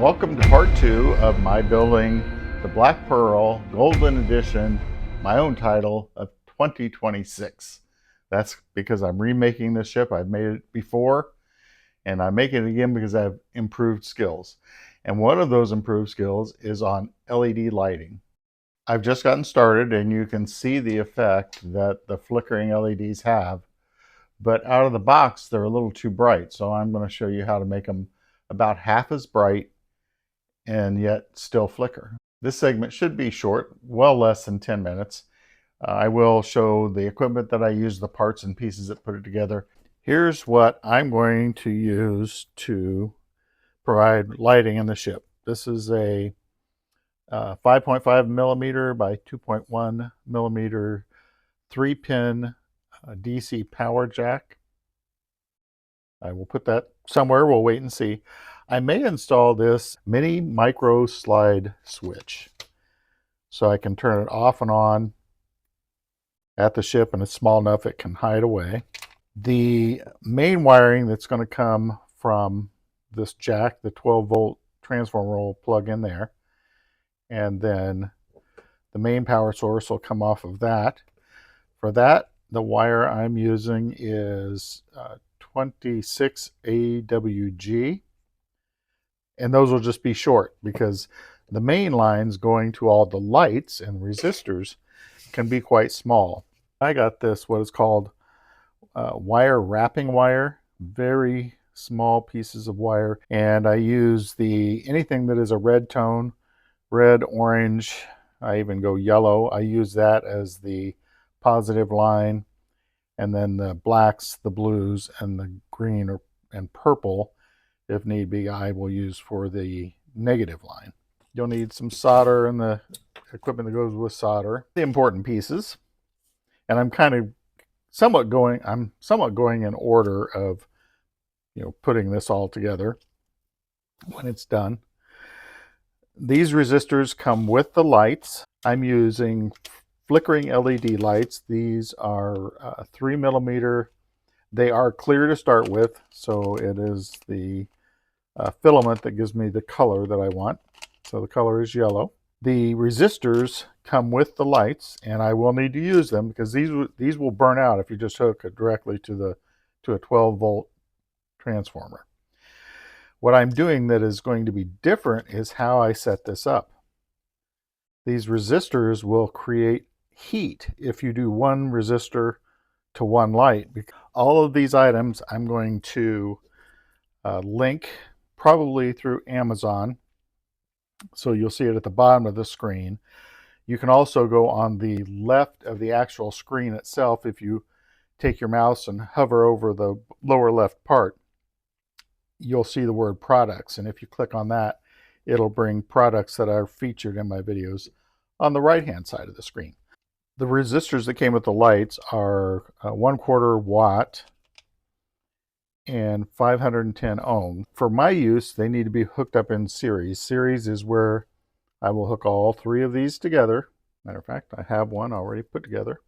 Welcome to part 2 of my building the Black Pearl Golden Edition, my own title of 2026. That's because I'm remaking this ship. I've made it before and I'm making it again because I have improved skills. And one of those improved skills is on LED lighting. I've just gotten started and you can see the effect that the flickering LEDs have, but out of the box they're a little too bright. So I'm going to show you how to make them about half as bright and yet still flicker. This segment should be short, well less than 10 minutes. I will show the equipment that I use, the parts and pieces that put it together. Here's what I'm going to use to provide lighting in the ship. This is a 5.5 millimeter by 2.1 millimeter 3-pin DC power jack. I will put that somewhere. We'll wait and see. I may install this mini micro slide switch so I can turn it off and on at the ship, and it's small enough it can hide away. The main wiring that's going to come from this jack, the 12-volt transformer, will plug in there, and then the main power source will come off of that. For that, the wire I'm using is 26 AWG, and those will just be short because the main lines going to all the lights and resistors can be quite small. I got this, what is called wire wrapping wire, very small pieces of wire, and I use anything that is a red tone, red, orange, I even go yellow. I use that as the positive line, and then the blacks, the blues, and the green and purple, if need be, I will use for the negative line. You'll need some solder and the equipment that goes with solder. The important pieces, and I'm somewhat going in order of putting this all together when it's done. These resistors come with the lights. I'm using flickering LED lights. These are 3 millimeter. They are clear to start with, so it is the filament that gives me the color that I want. So the color is yellow. The resistors come with the lights, and I will need to use them because these will burn out if you just hook it directly to a 12-volt transformer. What I'm doing that is going to be different is how I set this up. These resistors will create heat if you do one resistor to one light. All of these items I'm going to link probably through Amazon, so you'll see it at the bottom of the screen. You can also go on the left of the actual screen itself. If you take your mouse and hover over the lower left part, you'll see the word products, and if you click on that, it'll bring products that are featured in my videos on the right hand side of the screen. The resistors that came with the lights are 1/4 watt and 510 ohm. For my use, they need to be hooked up in series. Series is where I will hook all 3 of these together. Matter of fact, I have one already put together.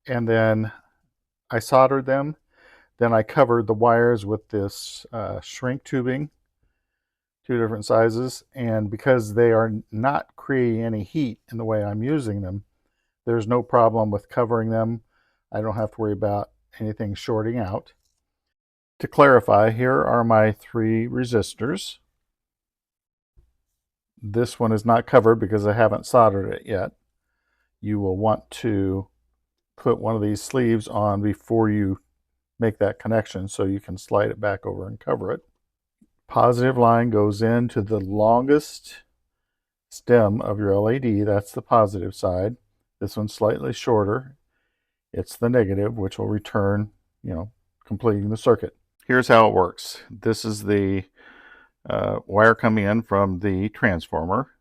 And then I soldered them. Then I covered the wires with this shrink tubing, 2 different sizes. And because they are not creating any heat in the way I'm using them, there's no problem with covering them. I don't have to worry about anything shorting out. To clarify, here are my 3 resistors. This one is not covered because I haven't soldered it yet. You will want to put one of these sleeves on before you make that connection so you can slide it back over and cover it. Positive line goes into the longest stem of your LED. That's the positive side. This one's slightly shorter. It's the negative, which will return, completing the circuit. Here's how it works. This is the wire coming in from the transformer.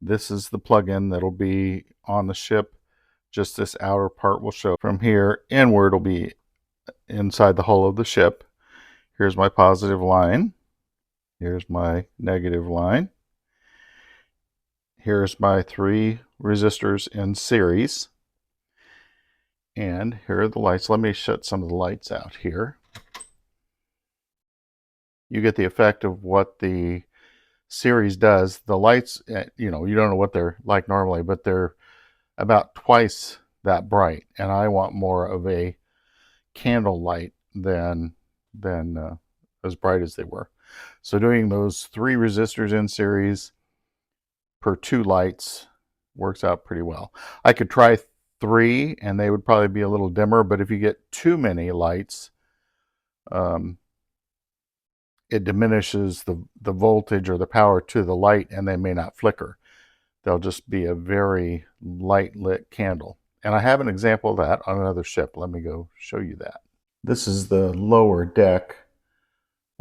This is the plug-in that'll be on the ship. Just this outer part will show. From here inward will be inside the hull of the ship. Here's my positive line. Here's my negative line. Here's my 3 resistors in series. And here are the lights. Let me shut some of the lights out here. You get the effect of what the series does. The lights, you know, you don't know what they're like normally, but they're about twice that bright, and I want more of a candle light than as bright as they were. So doing those 3 resistors in series per 2 lights works out pretty well. I could try 3 and they would probably be a little dimmer, but if you get too many lights, it diminishes the voltage or the power to the light, and they may not flicker. They'll just be a very light lit candle. And I have an example of that on another ship. Let me go show you that. This is the lower deck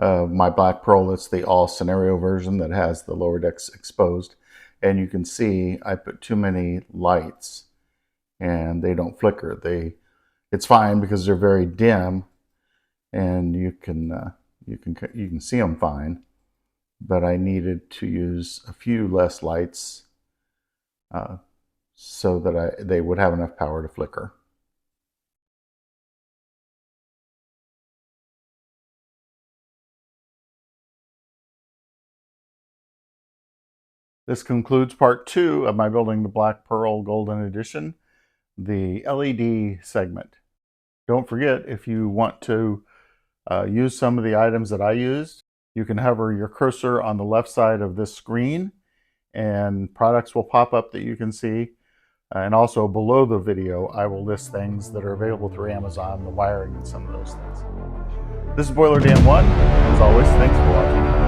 of my Black Pearl. It's the all scenario version that has the lower decks exposed. And you can see I put too many lights and they don't flicker. It's fine because they're very dim and you can see them fine. But I needed to use a few less lights so that they would have enough power to flicker. This concludes part 2 of my building the Black Pearl Golden Edition, the LED segment. Don't forget, if you want to use some of the items that I used, you can hover your cursor on the left side of this screen and products will pop up that you can see. And also below the video, I will list things that are available through Amazon, the wiring and some of those things. This is Boiler Dan 1. As always, thanks for watching.